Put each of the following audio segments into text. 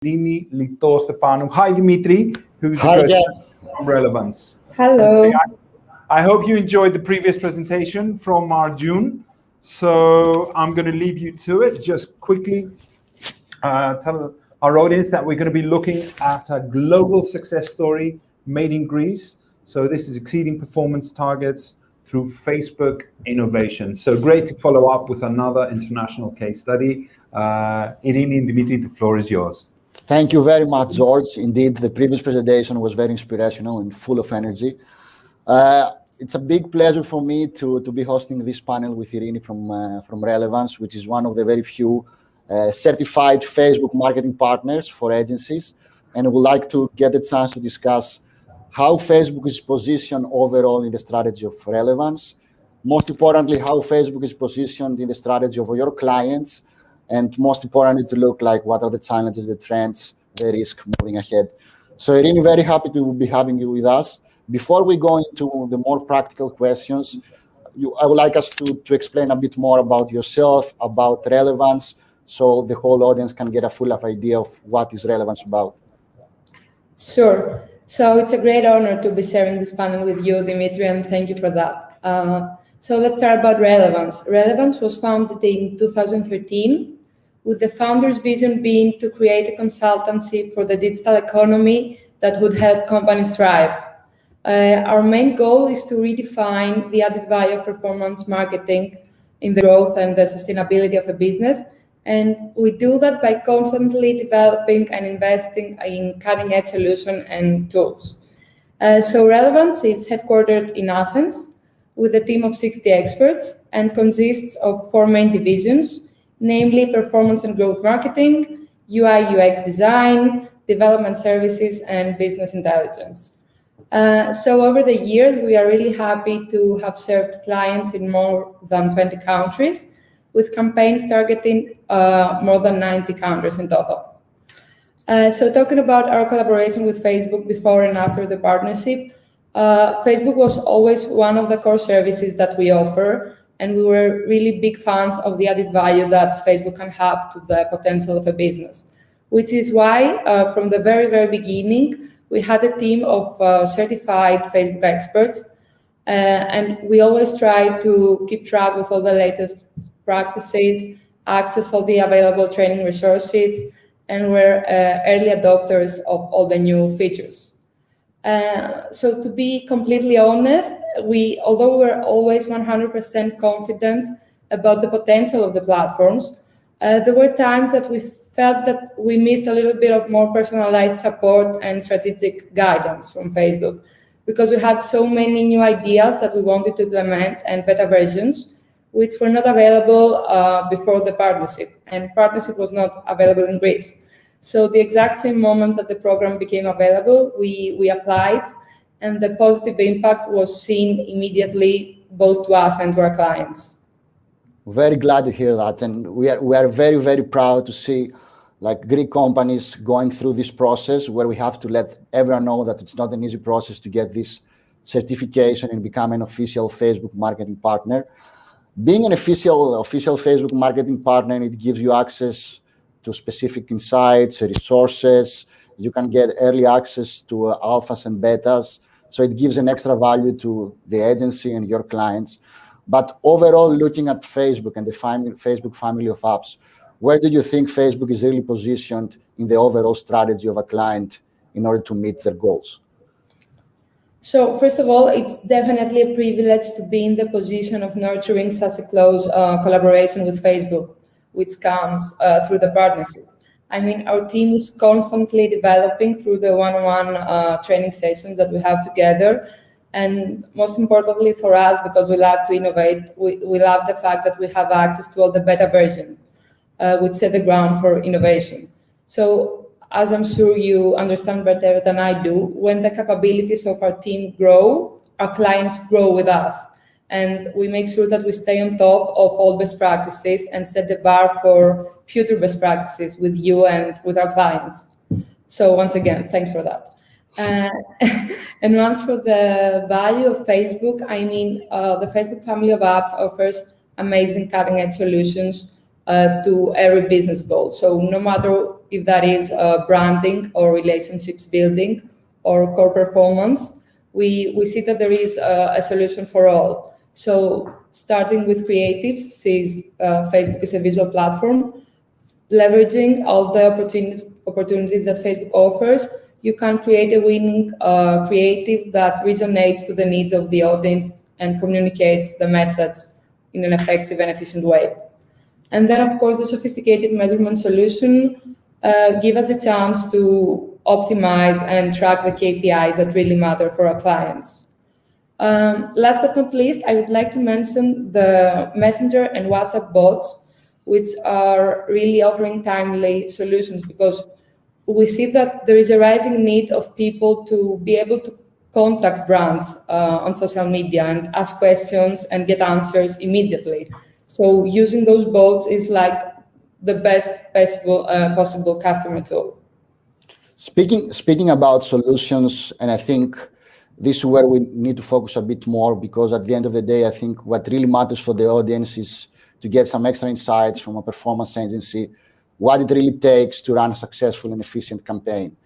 Irini Stefanou. Hi, Dimitri, who's Hi again. from Relevance. Hello. Okay, I hope you enjoyed the previous presentation from our June. So I'm going to leave you to it. Just quickly tell our audience that we're going to be looking at a global success story made in Greece. So this is exceeding performance targets through Facebook innovation. So great to follow up with another international case study. Irini and Dimitri, the floor is yours. Thank you very much, George. Indeed, the previous presentation was very inspirational and full of energy. It's a big pleasure for me to be hosting this panel with Irini from Relevance, which is one of the very few certified Facebook marketing partners for agencies. And I would like to get a chance to discuss how Facebook is positioned overall in the strategy of Relevance. Most importantly, how Facebook is positioned in the strategy of your clients. And most importantly, to look like what are the challenges, the trends, the risk moving ahead. So Irini, very happy to be having you with us. Before we go into the more practical questions, I would like us to explain a bit more about yourself, about Relevance, so the whole audience can get a full idea of what is Relevance about. Sure. So it's a great honor to be sharing this panel with you, Dimitri, and thank you for that. So let's start about Relevance. Relevance was founded in 2013, with the founder's vision being to create a consultancy for the digital economy that would help companies thrive. Our main goal is to redefine the added value of performance marketing in the growth and the sustainability of a business. And we do that by constantly developing and investing in cutting-edge solutions and tools. So Relevance is headquartered in Athens with a team of 60 experts and consists of 4 main divisions, namely performance and growth marketing, UI UX design, development services, and business intelligence. So over the years, we are really happy to have served clients in more than 20 countries, with campaigns targeting more than 90 countries in total. So talking about our collaboration with Facebook before and after the partnership, Facebook was always one of the core services that we offer, and we were really big fans of the added value that Facebook can have to the potential of a business, which is why from the very, very beginning, we had a team of certified Facebook experts, and we always try to keep track with all the latest practices, access all the available training resources, and we're early adopters of all the new features. So to be completely honest, although we're always 100% confident about the potential of the platforms, there were times that we felt that we missed a little bit of more personalized support and strategic guidance from Facebook, because we had so many new ideas that we wanted to implement and beta versions, which were not available before the partnership, and partnership was not available in Greece. So the exact same moment that the program became available, we applied, and the positive impact was seen immediately, both to us and to our clients. Very glad to hear that, and we are very, very proud to see Greek companies going through this process, where we have to let everyone know that it's not an easy process to get this certification and become an official Facebook marketing partner. Being an official Facebook marketing partner, it gives you access to specific insights, resources. You can get early access to alphas and betas. So it gives an extra value to the agency and your clients. But overall, looking at Facebook and the Facebook family of apps, where do you think Facebook is really positioned in the overall strategy of a client in order to meet their goals? So first of all, it's definitely a privilege to be in the position of nurturing such a close collaboration with Facebook, which comes through the partnership. I mean, our team is constantly developing through the one-on-one training sessions that we have together. And most importantly for us, because we love to innovate, we love the fact that we have access to all the beta version, which set the ground for innovation. So as I'm sure you understand better than I do, when the capabilities of our team grow, our clients grow with us. And we make sure that we stay on top of all best practices and set the bar for future best practices with you and with our clients. So once again, thanks for that. And once for the value of Facebook, I mean, the Facebook family of apps offers amazing cutting-edge solutions to every business goal. So no matter if that is branding or relationships building or core performance, we see that there is a solution for all. So starting with creatives, since Facebook is a visual platform, leveraging all the opportunities that Facebook offers, you can create a winning creative that resonates to the needs of the audience and communicates the message in an effective and efficient way. And then, of course, the sophisticated measurement solution give us the chance to optimize and track the KPIs that really matter for our clients. Last but not least, I would like to mention the Messenger and WhatsApp bots, which are really offering timely solutions, because we see that there is a rising need of people to be able to contact brands on social media and ask questions and get answers immediately. So using those bots is like the best possible customer tool. Speaking about solutions, and I think this is where we need to focus a bit more, because at the end of the day, I think what really matters for the audience is to get some extra insights from a performance agency, what it really takes to run a successful and efficient campaign.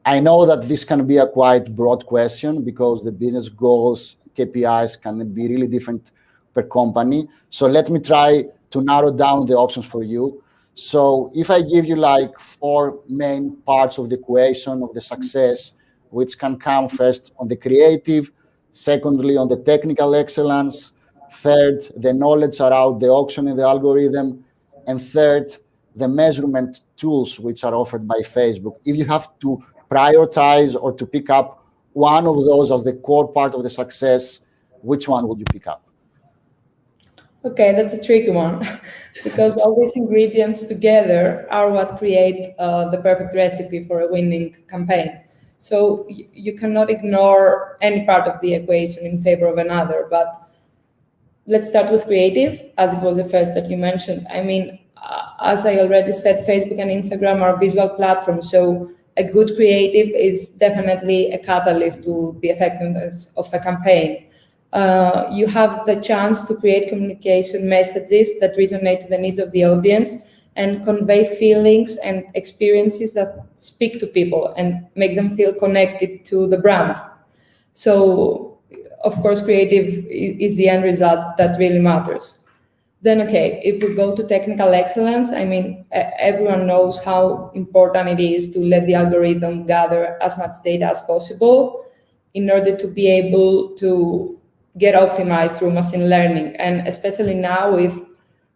I know that this can be a quite broad question because the business goals, KPIs can be really different per company. So let me try to narrow down the options for you. So if I give you like 4 main parts of the equation of the success, which can come first on the creative, secondly on the technical excellence, third, the knowledge around the auction and the algorithm, and third, the measurement tools which are offered by Facebook. If you have to prioritize or to pick up one of those as the core part of the success, which one would you pick up? Okay, that's a tricky one because all these ingredients together are what create the perfect recipe for a winning campaign. So you cannot ignore any part of the equation in favor of another. But let's start with creative, as it was the first that you mentioned. I mean, as I already said, Facebook and Instagram are visual platforms, so a good creative is definitely a catalyst to the effectiveness of a campaign. You have the chance to create communication messages that resonate to the needs of the audience and convey feelings and experiences that speak to people and make them feel connected to the brand. So, of course, creative is the end result that really matters. Then, okay, if we go to technical excellence, I mean, everyone knows how important it is to let the algorithm gather as much data as possible in order to be able to get optimized through machine learning. And especially now with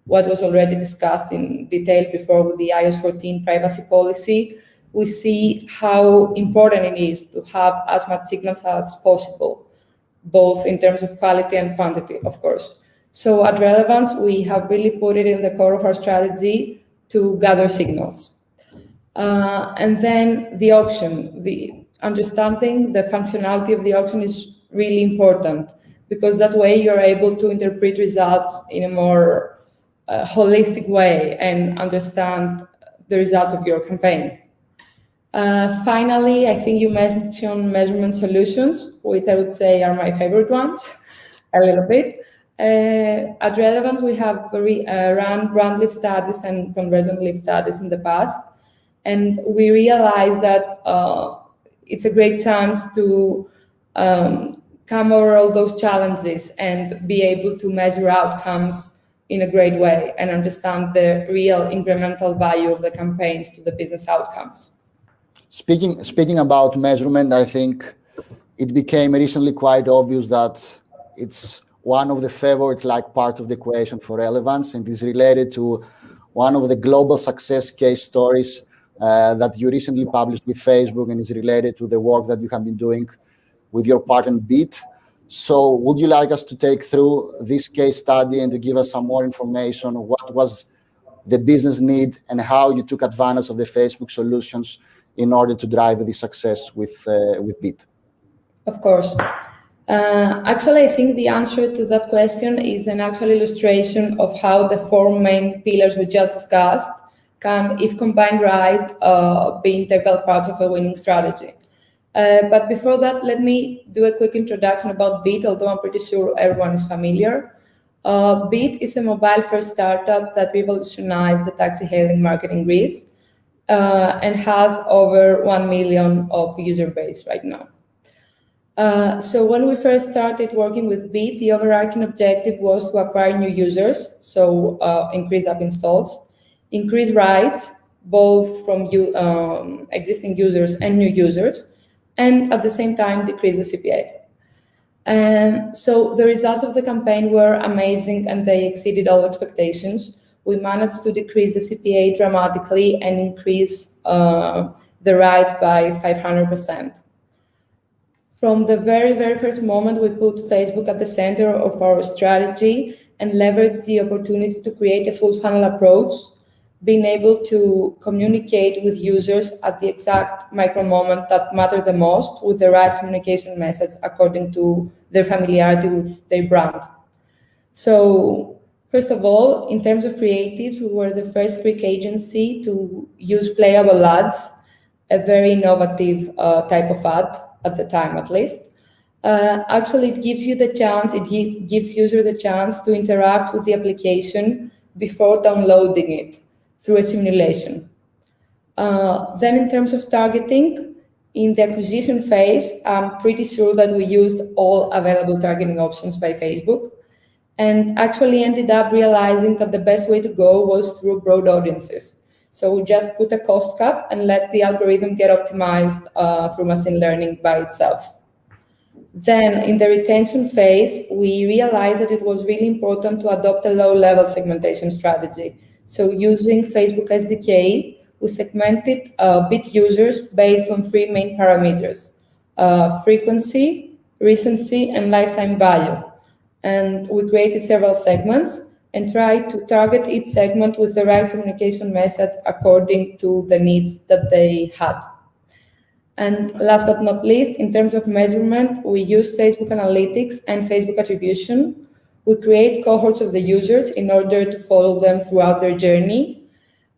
what was already discussed in detail before with the iOS 14 privacy policy, we see how important it is to have as much signals as possible, both in terms of quality and quantity, of course. So at Relevance, we have really put it in the core of our strategy to gather signals. And then the auction, the understanding the functionality of the auction is really important, because that way you're able to interpret results in a more holistic way and understand the results of your campaign. Finally, I think you mentioned measurement solutions, which I would say are my favorite ones, a little bit. At Relevance, we have run brand lift studies and conversion lift studies in the past, and we realized that it's a great chance to come over all those challenges and be able to measure outcomes in a great way and understand the real incremental value of the campaigns to the business outcomes. Speaking about measurement, I think it became recently quite obvious that it's one of the favorite part of the equation for Relevance, and is related to one of the global success case stories that you recently published with Facebook, and is related to the work that you have been doing with your partner Beat. So would you like us to take through this case study and to give us some more information on what was the business need and how you took advantage of the Facebook solutions in order to drive the success with Beat? Of course. Actually, I think the answer to that question is an actual illustration of how the 4 main pillars we just discussed can, if combined right, be integral parts of a winning strategy. But before that, let me do a quick introduction about Beat, although I'm pretty sure everyone is familiar. Beat is a mobile-first startup that revolutionized the taxi-hailing market in Greece and has over 1 million of user base right now. So when we first started working with Beat, the overarching objective was to acquire new users, so increase app installs, increase rides, both from existing users and new users, and at the same time decrease the CPA. And so the results of the campaign were amazing and they exceeded all expectations. We managed to decrease the CPA dramatically and increase the rides by 500%. From the very, very first moment, we put Facebook at the center of our strategy and leveraged the opportunity to create a full funnel approach, being able to communicate with users at the exact micro moment that matter the most with the right communication message according to their familiarity with their brand. So first of all, in terms of creatives, we were the first Greek agency to use playable ads, a very innovative type of ad at the time, at least. Actually, it gives you the chance, gives user the chance to interact with the application before downloading it through a simulation. Then in terms of targeting, in the acquisition phase, I'm pretty sure that we used all available targeting options by Facebook and actually ended up realizing that the best way to go was through broad audiences. So we just put a cost cap and let the algorithm get optimized through machine learning by itself. Then in the retention phase, we realized that it was really important to adopt a low-level segmentation strategy. So using Facebook SDK, we segmented Beat users based on 3 main parameters: frequency, recency, and lifetime value. And we created several segments and tried to target each segment with the right communication message according to the needs that they had. And last but not least, in terms of measurement, we used Facebook Analytics and Facebook Attribution. We create cohorts of the users in order to follow them throughout their journey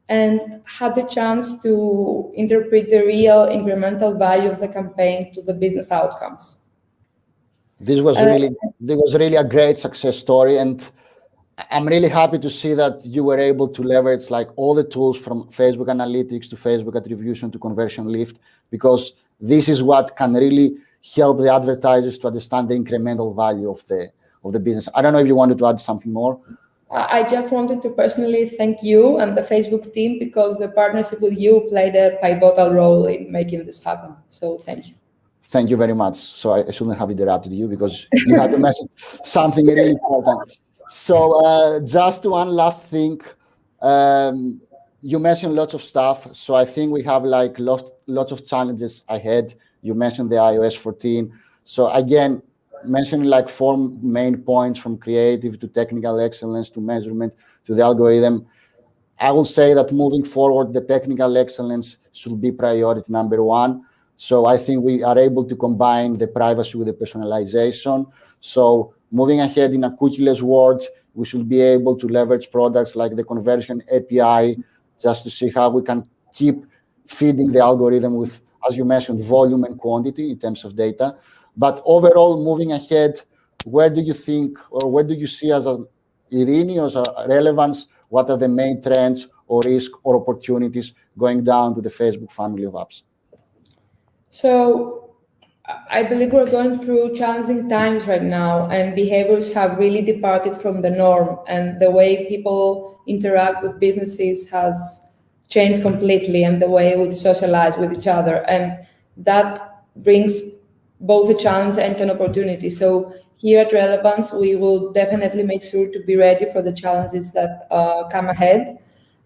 and had the chance to interpret the real incremental value of the campaign to the business outcomes. This was really a great success story, and I'm really happy to see that you were able to leverage like all the tools from Facebook Analytics to Facebook Attribution to Conversion Lift, because this is what can really help the advertisers to understand the incremental value of the business. I don't know if you wanted to add something more. I just wanted to personally thank you and the Facebook team, because the partnership with you played a pivotal role in making this happen. So thank you. Thank you very much. So I shouldn't have interrupted you because you had to mention something really important. So just one last thing, you mentioned lots of stuff. So I think we have like lots of challenges ahead. You mentioned the iOS 14. So again, mentioning like 4 main points, from creative to technical excellence to measurement to the algorithm. I will say that moving forward, the technical excellence should be priority number 1. So I think we are able to combine the privacy with the personalization. So moving ahead in a cookieless world, we should be able to leverage products like the Conversion API just to see how we can keep feeding the algorithm with, as you mentioned, volume and quantity in terms of data. But overall, moving ahead, where do you think, or where do you see as an Irini or as a Relevance, what are the main trends or risk or opportunities going down to the Facebook family of apps? So I believe we're going through challenging times right now, and behaviors have really departed from the norm, and the way people interact with businesses has changed completely, and the way we socialize with each other. And that brings both a challenge and an opportunity. So here at Relevance, we will definitely make sure to be ready for the challenges that come ahead,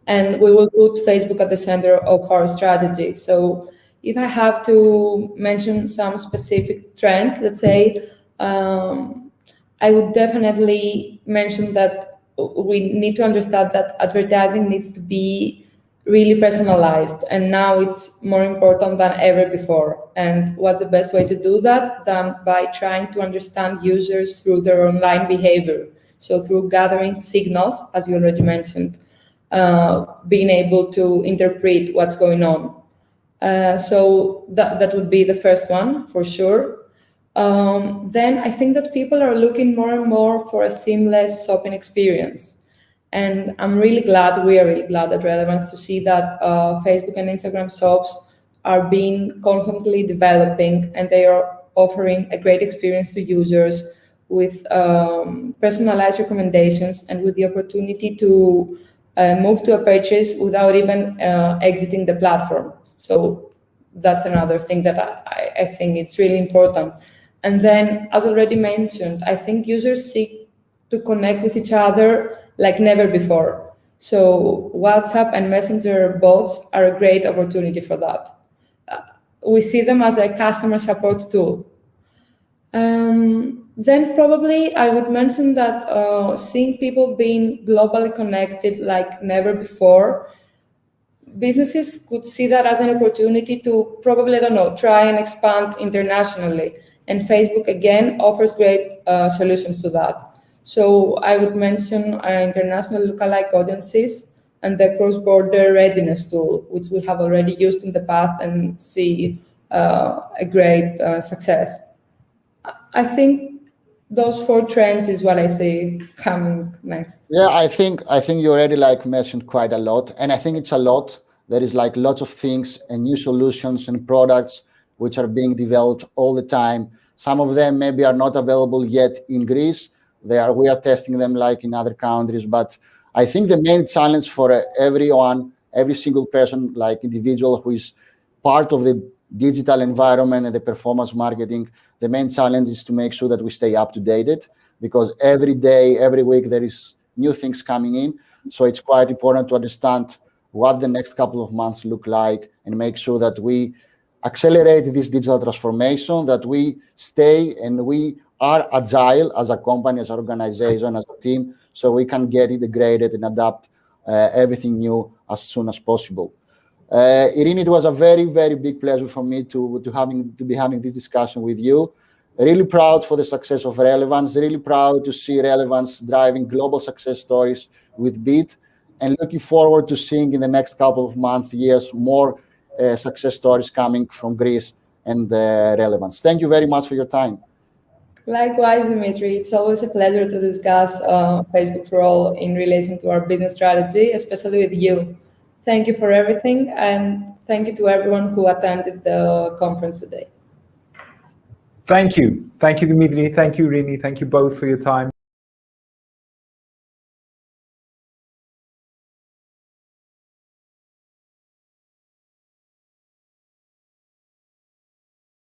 and we will put Facebook at the center of our strategy. So if I have to mention some specific trends, let's say, I would definitely mention that we need to understand that advertising needs to be really personalized, and now it's more important than ever before. And what's the best way to do that than by trying to understand users through their online behavior? So through gathering signals, as you already mentioned, being able to interpret what's going on. So that would be the first one, for sure. then I think that people are looking more and more for a seamless shopping experience. And I'm really glad, we are really glad at Relevance to see that Facebook and Instagram shops are being constantly developing, and they are offering a great experience to users with personalized recommendations and with the opportunity to move to a purchase without even exiting the platform. So that's another thing that I think it's really important. And then, as already mentioned, I think users seek to connect with each other like never before. So WhatsApp and Messenger bots are a great opportunity for that. We see them as a customer support tool. Then probably I would mention that seeing people being globally connected like never before, businesses could see that as an opportunity to probably, I don't know, try and expand internationally. And Facebook, again, offers great solutions to that. So I would mention international lookalike audiences and the cross-border readiness tool, which we have already used in the past and see a great success. I think those 4 trends is what I see coming next. Yeah, I think you already like mentioned quite a lot, and I think it's a lot. There is like lots of things and new solutions and products which are being developed all the time. Some of them maybe are not available yet in Greece. We are testing them like in other countries. But I think the main challenge for everyone, every single person, like individual who is part of the digital environment and the performance marketing, the main challenge is to make sure that we stay up to date, because every day, every week, there is new things coming in. So it's quite important to understand what the next couple of months look like and make sure that we accelerate this digital transformation, that we stay and we are agile as a company, as an organization, as a team, so we can get integrated and adapt everything new as soon as possible. Irini, it was a very, very big pleasure for me to be having this discussion with you. Really proud for the success of Relevance, really proud to see Relevance driving global success stories with Beat, and looking forward to seeing in the next couple of months, years, more success stories coming from Greece and Relevance. Thank you very much for your time. Likewise, Dimitri, it's always a pleasure to discuss Facebook's role in relation to our business strategy, especially with you. Thank you for everything, and thank you to everyone who attended the conference today. Thank you. Thank you, Dimitri. Thank you, Irini. Thank you both for your time.